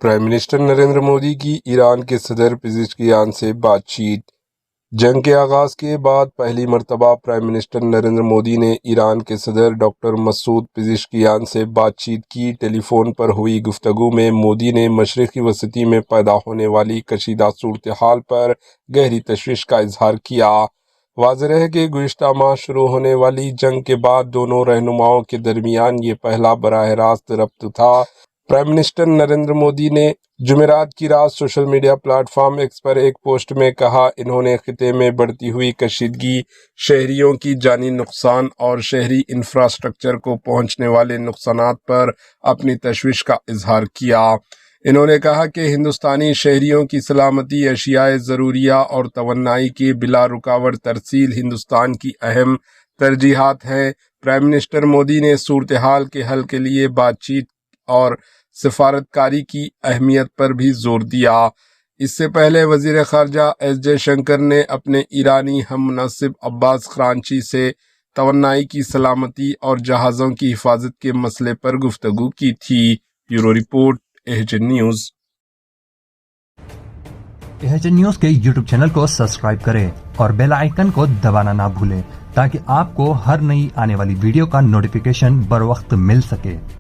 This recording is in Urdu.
پرائم منسٹر نریندر مودی کی ایران کے صدر پزشکیان سے بات چیت۔ جنگ کے آغاز کے بعد پہلی مرتبہ پرائم منسٹر نریندر مودی نے ایران کے صدر ڈاکٹر مسعود پزشکیان سے بات چیت کی۔ ٹیلی فون پر ہوئی گفتگو میں مودی نے مشرقی وسطی میں پیدا ہونے والی کشیدہ صورتحال پر گہری تشویش کا اظہار کیا۔ واضح ہے کہ گزشتہ ماہ شروع ہونے والی جنگ کے بعد دونوں رہنماؤں کے درمیان یہ پہلا براہ راست ربط تھا۔ پرائم منسٹر نریندر مودی نے جمعرات کی رات social media platform X پر ایک پوسٹ میں کہا، انہوں نے خطے میں بڑھتی ہوئی کشیدگی، شہریوں کی جانی نقصان اور شہری انفراسٹرکچر کو پہنچنے والے نقصانات پر اپنی تشویش کا اظہار کیا۔ انہوں نے کہا کہ ہندوستانی شہریوں کی سلامتی، اشیاء ضروریہ اور توانائی کی بلا رکاوٹ ترسیل ہندوستان کی اہم ترجیحات ہیں۔ پرائم منسٹر مودی نے صورتحال کے حل کے لیے بات چیت اور سفارتکاری کی اہمیت پر بھی زور دیا۔ اس سے پہلے وزیر خارجہ ایس جے شنکر نے اپنے ایرانی ہم منصب عباس خرانچی سے توانائی کی سلامتی اور جہازوں کی حفاظت کے مسئلے پر گفتگو کی تھی۔ بیورو رپورٹ، اہجن نیوز۔ اہجن نیوز کے یوٹیوب چینل کو سبسکرائب کریں اور بیل آئیکن کو دبانا نہ بھولیں تاکہ آپ کو ہر نئی آنے والی ویڈیو کا نوٹیفیکیشن بر وقت مل سکے۔